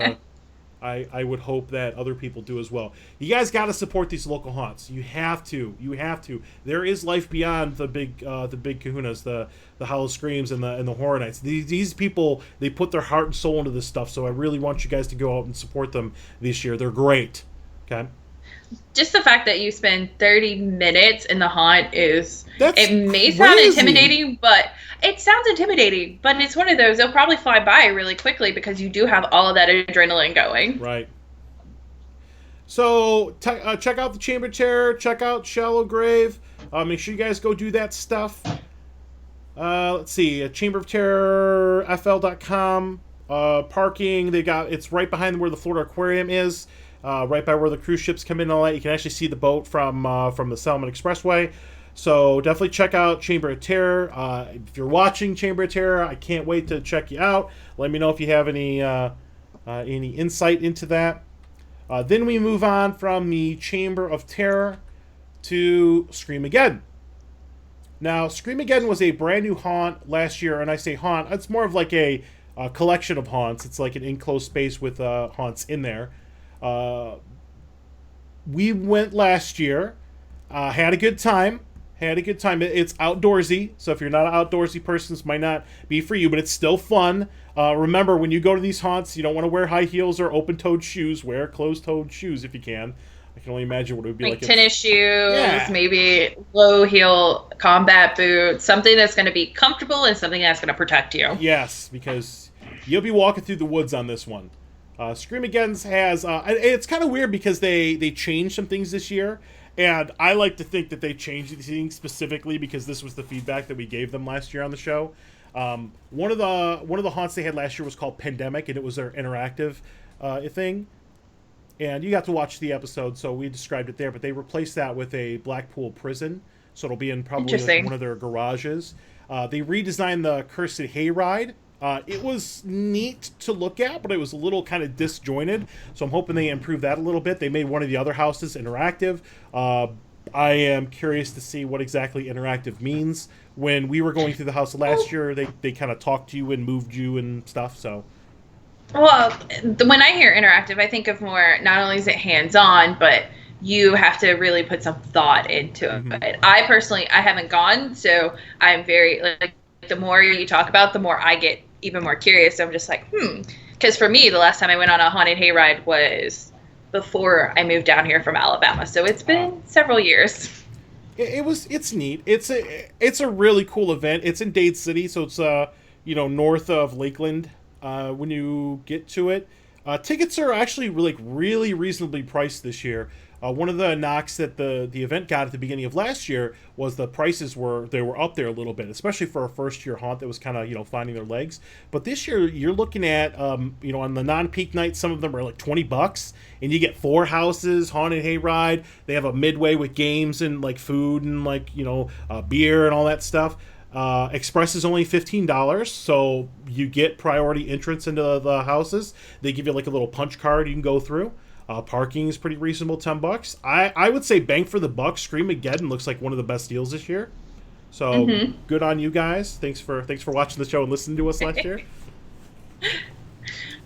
I would hope that other people do as well. You guys got to support these local haunts. You have to. There is life beyond the big kahunas, the Howl-O-Screams and the Horror Nights. These people, they put their heart and soul into this stuff. So I really want you guys to go out and support them this year. They're great. Okay. Just the fact that you spend 30 minutes in the haunt it may crazy. Sound intimidating, but it sounds intimidating, but it's one of those, they'll probably fly by really quickly because you do have all of that adrenaline going. Right. So check out the Chamber of Terror, check out Shallow Grave. Make sure you guys go do that stuff. Let's see, chamberofterrorfl.com. Parking, it's right behind where the Florida Aquarium is. Right by where the cruise ships come in and all that. You can actually see the boat from the Salmon Expressway. So definitely check out Chamber of Terror. If you're watching Chamber of Terror, I can't wait to check you out. Let me know if you have any insight into that. Then we move on from the Chamber of Terror to Scream-A-Geddon. Now, Scream-A-Geddon was a brand new haunt last year, and I say haunt, it's more of like a collection of haunts. It's like an enclosed space with haunts in there. We went last year, had a good time. It's outdoorsy, so if you're not an outdoorsy person, this might not be for you, but it's still fun. Remember, when you go to these haunts, you don't want to wear high heels or open-toed shoes. Wear closed-toed shoes if you can. I can only imagine what it would be like. Tennis shoes, maybe low-heel combat boots, something that's going to be comfortable and something that's going to protect you. Yes, because you'll be walking through the woods on this one. Scream-A-Geddon has... it's kind of weird because they changed some things this year. And I like to think that they changed these things specifically because this was the feedback that we gave them last year on the show. One of the haunts they had last year was called Pandemic, and it was their interactive thing. And you got to watch the episode, so we described it there. But they replaced that with a Blackpool prison. so it'll be in probably like Interesting. one of their garages. They redesigned the Cursed Hayride. It was neat to look at, but it was a little kind of disjointed. So I'm hoping they improve that a little bit. They made one of the other houses interactive. I am curious to see what exactly interactive means. When we were going through the house last year, they kind of talked to you and moved you and stuff. So Well, when I hear interactive, I think of more, not only is it hands-on, but you have to really put some thought into it. I personally, I haven't gone, so I'm very, like, the more you talk about, the more I get even more curious. So I'm just like, because for me, the last time I went on a haunted hayride was before I moved down here from Alabama. So it's been several years. it's neat. It's a really cool event. It's in Dade City, so it's north of Lakeland. When you get to it, tickets are actually really reasonably priced this year. One of the knocks that the event got at the beginning of last year was the prices were up there a little bit, especially for a first year haunt that was kind of finding their legs. But this year you're looking at on the non-peak nights, some of them are like $20, and you get 4 houses, haunted hayride. They have a midway with games and like food and beer and all that stuff. Express is only $15, so you get priority entrance into the houses. They give you like a little punch card you can go through. Parking is pretty reasonable, $10. I would say bang for the buck. Scream-A-Geddon looks like one of the best deals this year. So good on you guys. Thanks for watching the show and listening to us last year.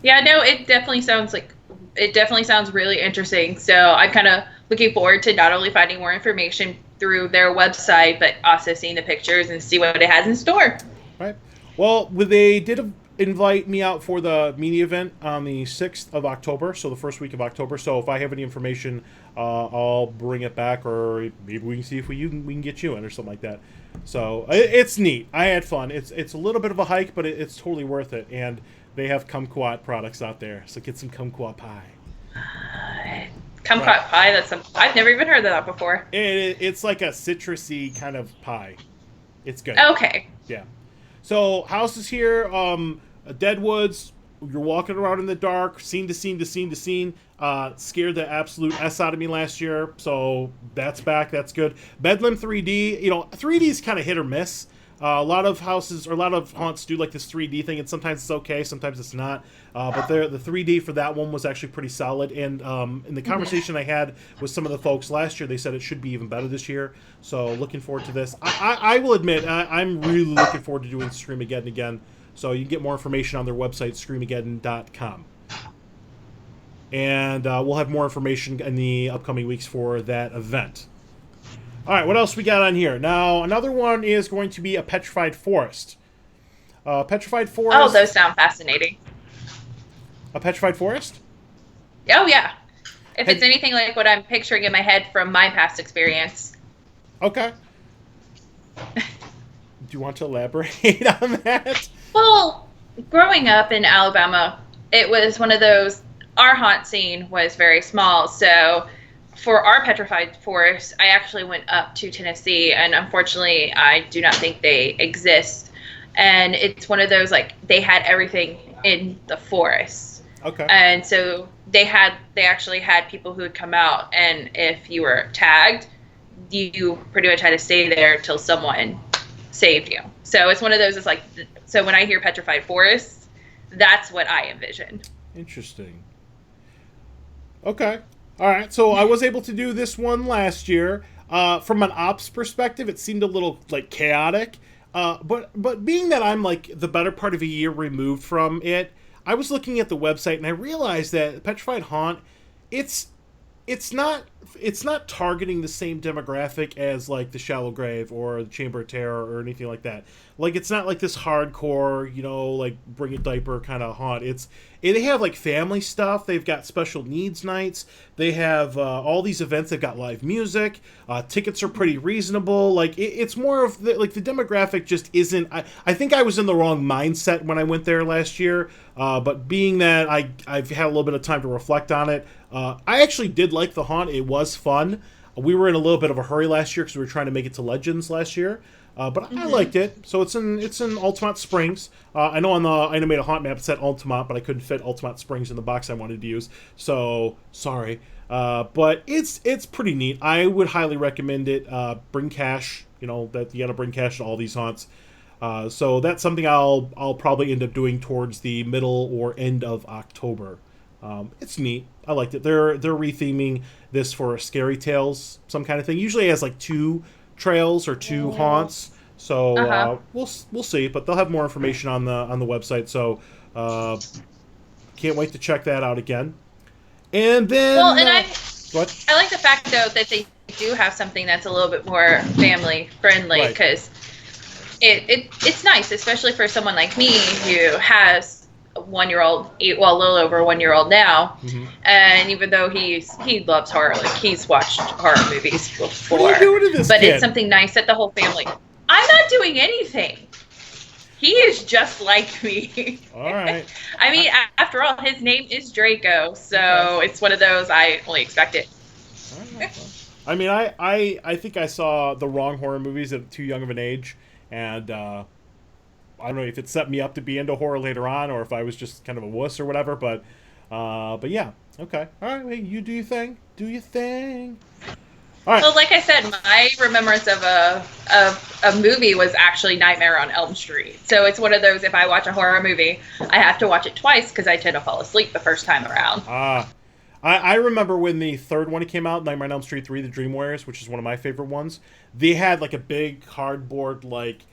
Yeah, no, it definitely sounds really interesting. So I'm kind of looking forward to not only finding more information through their website, but also seeing the pictures and see what it has in store. Right. Well, they did invite me out for the mini event on the 6th of October, so the first week of October. So if I have any information, I'll bring it back, or maybe we can see if we can get you in or something like that. So it's neat. I had fun. It's a little bit of a hike, but it's totally worth it. And they have kumquat products out there, so get some kumquat pie. Kumquat pie. I've never even heard of that before. It's like a citrusy kind of pie. It's good. Okay. Yeah. So houses here, Deadwoods. You're walking around in the dark, scene to scene to scene to scene. Scared the absolute S out of me last year, so that's back. That's good. Bedlam 3D. 3D is kind of hit or miss. A lot of houses or a lot of haunts do like this 3D thing, and sometimes it's okay, sometimes it's not. But the 3D for that one was actually pretty solid. And in the conversation I had with some of the folks last year, they said it should be even better this year. So looking forward to this. I will admit, I'm really looking forward to doing Scream-A-Geddon again. So you can get more information on their website, Scream-A-Geddon.com. And we'll have more information in the upcoming weeks for that event. All right, what else we got on here? Now, another one is going to be a Petrified Forest. Petrified Forest. Oh, those sound fascinating. A Petrified Forest? Oh, yeah. If it's anything like what I'm picturing in my head from my past experience. Okay. Do you want to elaborate on that? Well, growing up in Alabama, it was one of those, our haunt scene was very small, so for our Petrified Forest, I actually went up to Tennessee, and unfortunately, I do not think they exist. And it's one of those, like, they had everything in the forest. Okay. And so they actually had people who would come out, and if you were tagged, you pretty much had to stay there till someone saved you. So it's one of those, it's like, so when I hear Petrified Forest, that's what I envision. Interesting. Okay. All right, so I was able to do this one last year. From an ops perspective, it seemed a little like chaotic. But being that I'm like the better part of a year removed from it, I was looking at the website and I realized that Petrified Haunt, it's not targeting the same demographic as like the Shallow Grave or the Chamber of Terror or anything like that. Like it's not like this hardcore, like bring a diaper kind of haunt. They have like family stuff. They've got special needs nights. They have all these events. They've got live music. Tickets are pretty reasonable. Like it's more of the demographic just isn't. I think I was in the wrong mindset when I went there last year. But being that I've had a little bit of time to reflect on it, I actually did like the haunt. It was fun. We were in a little bit of a hurry last year because we were trying to make it to Legends last year. But I liked it. So it's in Altamont Springs. I know on the animated haunt map it said Altamont, but I couldn't fit Altamont Springs in the box I wanted to use. So sorry. But it's pretty neat. I would highly recommend it. Bring cash. You know that you got to bring cash to all these haunts. So that's something I'll probably end up doing towards the middle or end of October. It's neat. I liked it. They're retheming this for Scary Tales, some kind of thing. Usually it has like 2 trails or 2 haunts. So we'll see, but they'll have more information on the website. So can't wait to check that out again. And then I like the fact though that they do have something that's a little bit more family friendly, because it's nice, especially for someone like me who has a 1-year-old, a little over a 1-year-old now, and even though he loves horror, like he's watched horror movies before. What are you doing to this kid? It's something nice that the whole family. I'm not doing anything. He is just like me. All right. I mean, after all, his name is Draco, so it's one of those I only expect it. All right. I mean, I think I saw the wrong horror movies at too young of an age, and I don't know if it set me up to be into horror later on, or if I was just kind of a wuss or whatever. But yeah, okay, all right. Hey, you do your thing. Do your thing. All right. Well, like I said, my remembrance of a movie was actually Nightmare on Elm Street. So it's one of those, if I watch a horror movie, I have to watch it twice because I tend to fall asleep the first time around. I remember when the third one came out, Nightmare on Elm Street 3, The Dream Warriors, which is one of my favorite ones. They had like a big cardboard like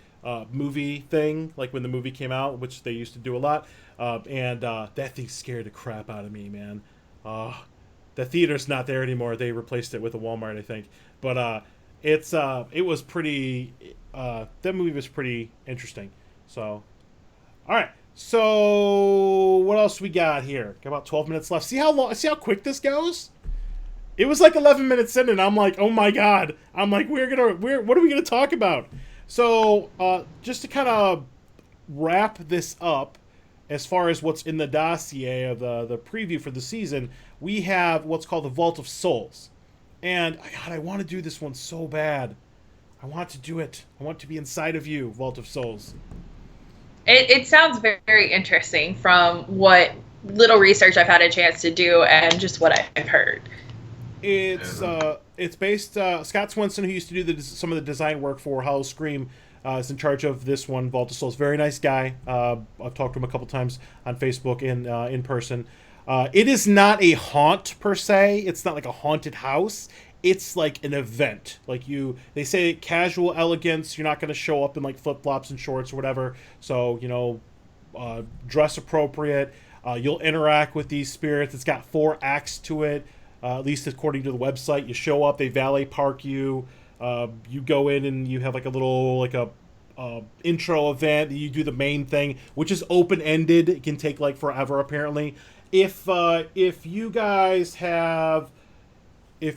movie thing, like when the movie came out, which they used to do a lot. And that thing scared the crap out of me, man. The theater's not there anymore. They replaced it with a Walmart, I think. But it was pretty. That movie was pretty interesting. So, all right. So what else we got here? Got about 12 minutes left. See how quick this goes? It was like 11 minutes in, and I'm like, oh my god. I'm like, what are we gonna talk about? So just to kind of wrap this up, as far as what's in the dossier of the preview for the season, we have what's called the Vault of Souls. And, God, I want to do this one so bad. I want to do it. I want to be inside of you, Vault of Souls. It sounds very, very interesting from what little research I've had a chance to do and just what I've heard. It's based... Scott Swenson, who used to do some of the design work for Howl-O-Scream, is in charge of this one, Vault of Souls. Very nice guy. I've talked to him a couple times on Facebook and in person. It is not a haunt per se. It's not like a haunted house. It's like an event. Like they say casual elegance. You're not going to show up in like flip-flops and shorts or whatever. So, dress appropriate. You'll interact with these spirits. It's got 4 acts to it, at least according to the website. You show up, they valet park you. You go in and you have like a little intro event. You do the main thing, which is open-ended. It can take like forever apparently. If you guys have had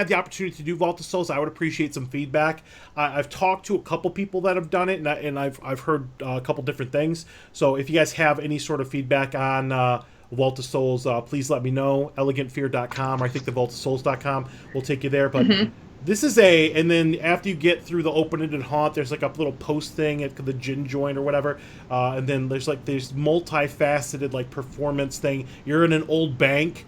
the opportunity to do Vault of Souls, I would appreciate some feedback. I've talked to a couple people that have done it, and I've heard a couple different things. So if you guys have any sort of feedback on Vault of Souls, please let me know. ElegantFear.com, or I think the VaultofSouls.com will take you there. But this is and then after you get through the open-ended haunt, there's like a little post thing at the gin joint or whatever, and then there's multifaceted like performance thing. You're in an old bank.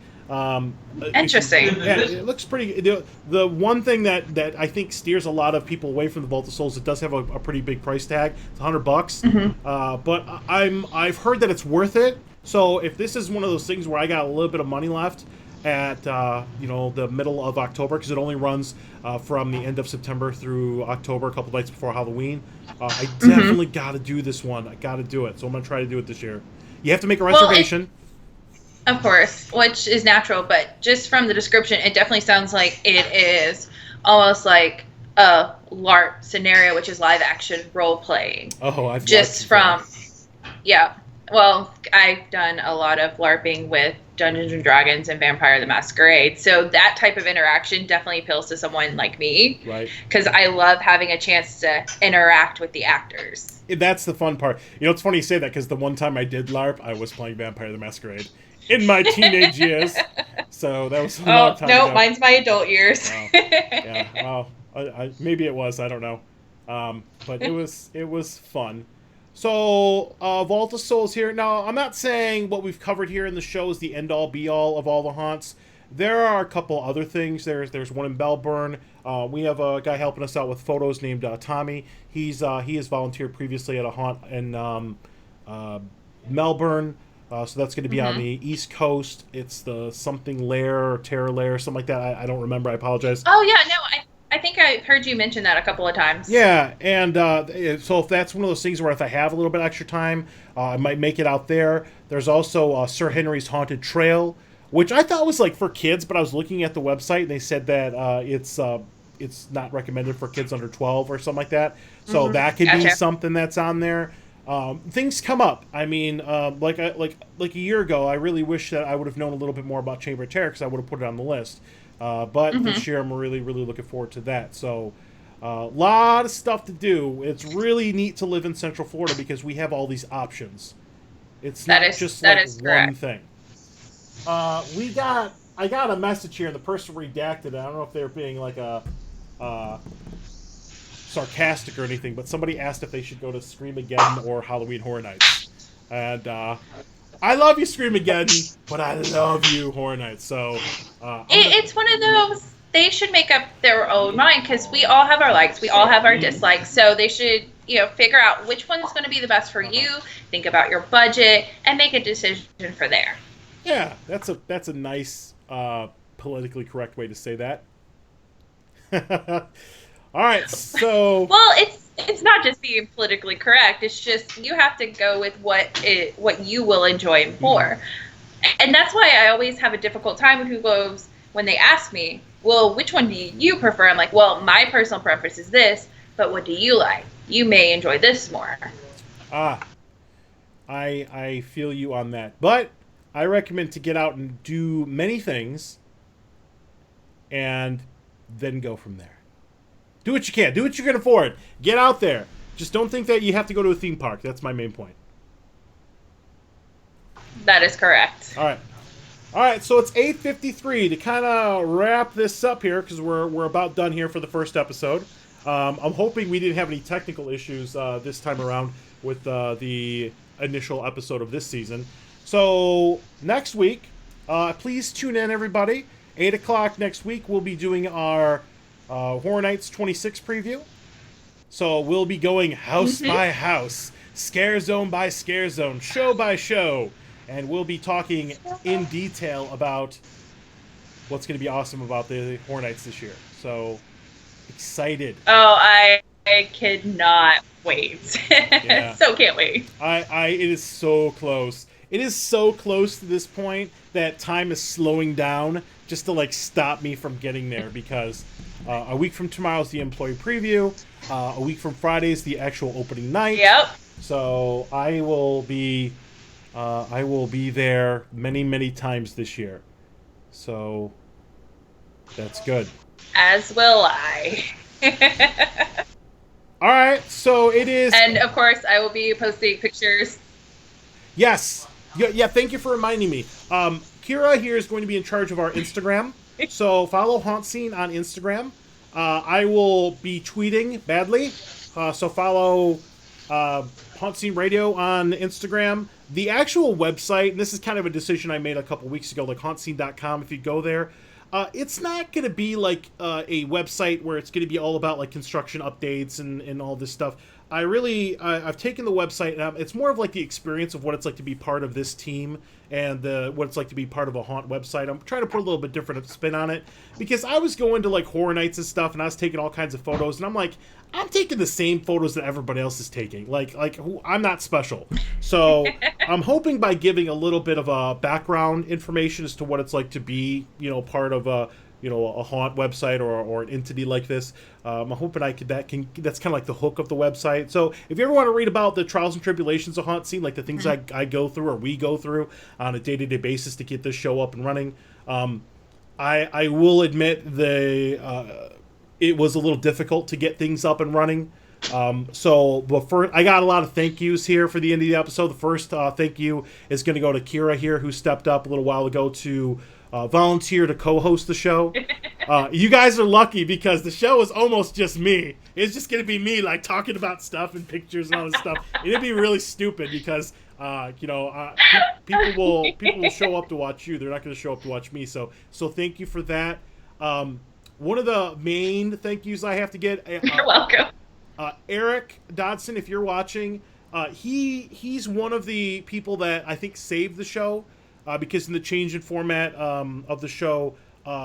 Interesting. It looks pretty. The one thing that I think steers a lot of people away from the Vault of Souls, it does have a pretty big price tag. It's $100. But I've heard that it's worth it. So if this is one of those things where I got a little bit of money left at the middle of October, because it only runs from the end of September through October, a couple nights before Halloween, I definitely got to do this one. I got to do it. So I'm going to try to do it this year. You have to make a reservation. Of course, which is natural, but just from the description, it definitely sounds like it is almost like a LARP scenario, which is live action role playing. Oh, I've just from, yeah. Well, I've done a lot of LARPing with Dungeons and Dragons and Vampire the Masquerade, so that type of interaction definitely appeals to someone like me. Right. Because I love having a chance to interact with the actors. That's the fun part. It's funny you say that, because the one time I did LARP, I was playing Vampire the Masquerade in my teenage years. So that was a long time ago. No, mine's my adult years. Wow. Yeah, wow. Maybe it was. I don't know. But it was fun. So, Vault of Souls here. Now, I'm not saying what we've covered here in the show is the end-all, be-all of all the haunts. There are a couple other things. There's one in Melbourne. We have a guy helping us out with photos named Tommy. He has volunteered previously at a haunt in Melbourne. So that's going to be on the East Coast. It's the something lair or terror lair, something like that. I don't remember. I apologize. Oh yeah, no, I think I heard you mention that a couple of times. Yeah, and so if that's one of those things where if I have a little bit extra time, I might make it out there. There's also Sir Henry's Haunted Trail, which I thought was like for kids, but I was looking at the website and they said that it's not recommended for kids under 12 or something like that. So that could be something that's on there. Things come up. I mean, like a year ago, I really wish that I would have known a little bit more about Chamber of Terror because I would have put it on the list. But this year, I'm really, really looking forward to that. So, a lot of stuff to do. It's really neat to live in Central Florida because we have all these options. It's not just like one thing. I got a message here, and the person redacted it. I don't know if they're being like a sarcastic or anything, but somebody asked if they should go to Scream-A-Geddon or Halloween Horror Nights. And I love you, Scream-A-Geddon, but I love you, Horror Nights. So it's one of those. They should make up their own mind because we all have our likes, we all have our dislikes. So they should, figure out which one's going to be the best for you. Think about your budget and make a decision for there. Yeah, that's a nice politically correct way to say that. All right, so well, it's not just being politically correct. It's just you have to go with what you will enjoy more, and that's why I always have a difficult time when people goes when they ask me, "Well, which one do you prefer?" I'm like, "Well, my personal preference is this, but what do you like? You may enjoy this more." I feel you on that, but I recommend to get out and do many things, and then go from there. Do what you can. Do what you can afford. Get out there. Just don't think that you have to go to a theme park. That's my main point. That is correct. All right. So it's 8:53 to kind of wrap this up here because we're about done here for the first episode. I'm hoping we didn't have any technical issues this time around with the initial episode of this season. So next week, please tune in, everybody. 8 o'clock next week, we'll be doing our Horror Nights 26 preview. So we'll be going house by house, scare zone by scare zone, show by show, and we'll be talking in detail about what's going to be awesome about the Horror Nights this year. So excited! Oh, I cannot wait! Yeah. So can't wait. It is so close. It is so close to this point that time is slowing down just to like stop me from getting there because a week from tomorrow is the employee preview. A week from Friday is the actual opening night. Yep. So I will be there many, many times this year. So that's good. As will I. All right. So it is. And of course, I will be posting pictures. Yes. Yeah. Thank you for reminding me. Kira here is going to be in charge of our Instagram. So follow HauntScene on Instagram. I will be tweeting badly. So follow HauntScene Radio on Instagram. The actual website, and this is kind of a decision I made a couple weeks ago, like HauntScene.com, if you go there, it's not going to be like a website where it's going to be all about like construction updates and all this stuff. I've taken the website, and it's more of like the experience of what it's like to be part of this team and what it's like to be part of a haunt website. I'm trying to put a little bit different spin on it because I was going to like horror nights and stuff, and I was taking all kinds of photos, and I'm like, I'm taking the same photos that everybody else is taking. Like I'm not special. So I'm hoping by giving a little bit of a background information as to what it's like to be, part of a haunt website or an entity like this. I'm hoping that's kind of like the hook of the website. So if you ever want to read about the trials and tribulations of HauntScene, like the things I go through or we go through on a day-to-day basis to get this show up and running, I will admit it was a little difficult to get things up and running. But first, I got a lot of thank yous here for the end of the episode. The first thank you is going to go to Kira here, who stepped up a little while ago to volunteer to co-host the show. You guys are lucky because the show is almost just me. It's just gonna be me like talking about stuff and pictures and all this stuff. It'd be really stupid because people will show up to watch you. They're not gonna show up to watch me. So thank you for that. One of the main thank yous I have to get. You're welcome. Eric Dodson, if you're watching, he's one of the people that I think saved the show because in the change in format of the show,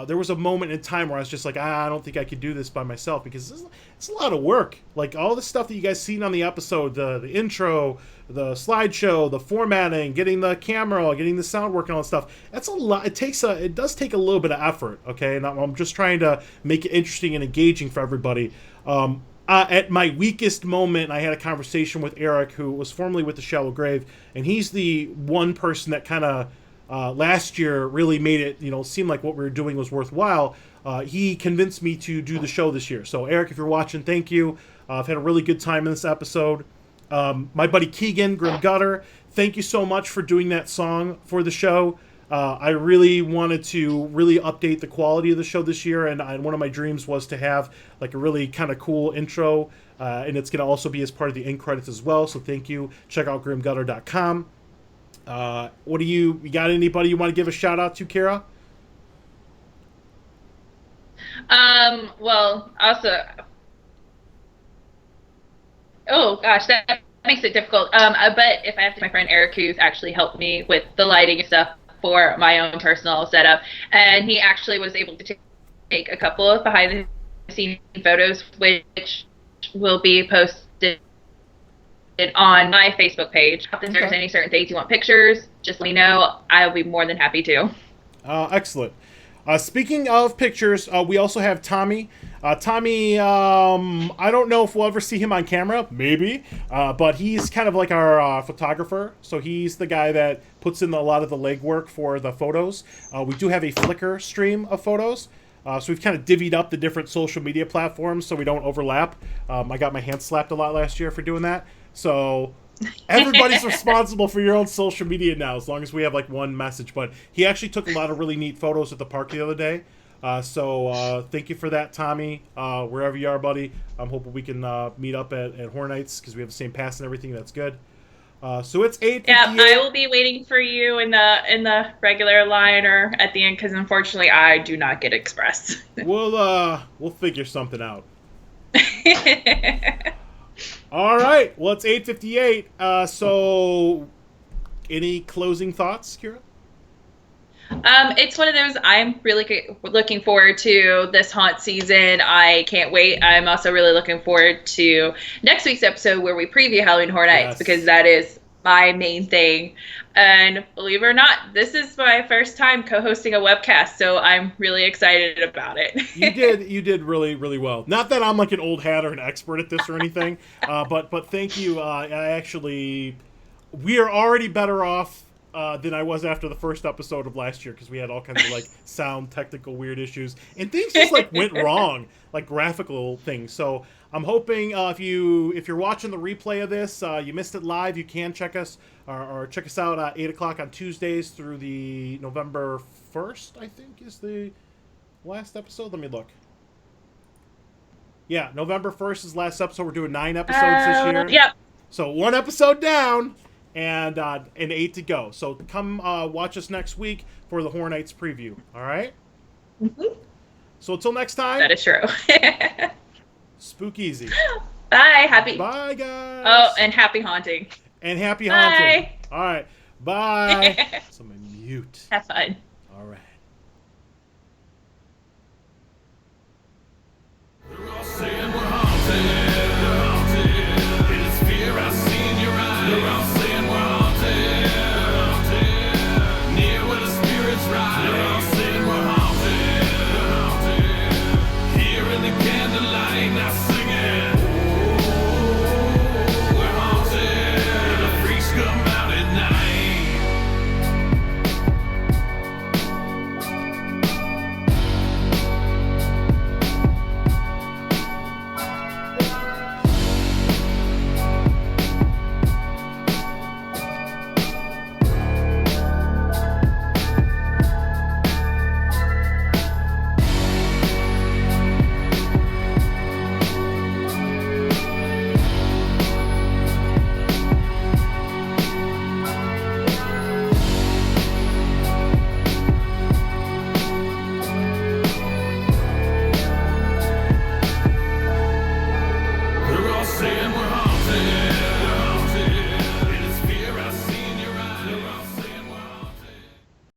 there was a moment in time where I was just like, I don't think I could do this by myself because it's a lot of work. Like all the stuff that you guys seen on the episode, the intro, the slideshow, the formatting, getting the camera, getting the sound working, all that stuff. That's a lot. It does take a little bit of effort. Okay, and I'm just trying to make it interesting and engaging for everybody. At my weakest moment, I had a conversation with Eric, who was formerly with the Shallow Grave, and he's the one person that kind of last year really made it, seem like what we were doing was worthwhile. He convinced me to do the show this year. So, Eric, if you're watching, thank you. I've had a really good time in this episode. My buddy Keegan, Grim Gutter, thank you so much for doing that song for the show. I really wanted to really update the quality of the show this year, and one of my dreams was to have like a really kind of cool intro, and it's going to also be as part of the end credits as well, so thank you. Check out grimgutter.com. What do you got anybody you want to give a shout out to, Kara? Well, also, oh gosh, that makes it difficult. But if I have to, my friend Eric, who's actually helped me with the lighting and stuff for my own personal setup, and he actually was able to take a couple of behind the scene photos, which will be posted on my Facebook page. If there's any certain days you want pictures, just let me know. I'll be more than happy to. Excellent. Speaking of pictures, we also have Tommy. Tommy, I don't know if we'll ever see him on camera, maybe, but he's kind of like our photographer, so he's the guy that puts in a lot of the legwork for the photos. We do have a Flickr stream of photos, so we've kind of divvied up the different social media platforms so we don't overlap. I got my hand slapped a lot last year for doing that, so everybody's responsible for your own social media now, as long as we have like one message. But he actually took a lot of really neat photos at the park the other day. So thank you for that, Tommy. Wherever you are, buddy. I'm hoping we can meet up at Horror Nights because we have the same pass and everything. That's good. So it's 8:58. Yeah, I will be waiting for you in the regular line or at the end because unfortunately I do not get express. We'll figure something out. All right. Well, it's 8:58. So any closing thoughts, Kira? It's one of those, I'm really looking forward to this haunt season. I can't wait. I'm also really looking forward to next week's episode where we preview Halloween Horror Nights, because that is my main thing. And believe it or not, this is my first time co-hosting a webcast, so I'm really excited about it. You did really, really well. Not that I'm like an old hat or an expert at this or anything, but thank you. We are already better off than I was after the first episode of last year, because we had all kinds of like sound technical weird issues and things just like went wrong, like graphical things. So I'm hoping if you're watching the replay of this, you missed it live, you can check us or check us out at 8 o'clock on Tuesdays through the November 1st, I think is the last episode. Let me look. Yeah, November 1st is last episode. We're doing 9 episodes this year. Yep. So 1 episode down. And 8 to go. So come watch us next week for the Horror Nights preview. All right? Mm-hmm. So until next time. That is true. Spook easy. Bye. Bye, guys. Oh, and happy haunting. And happy haunting. All right. Bye. So I'm going to mute. Have fun. All right.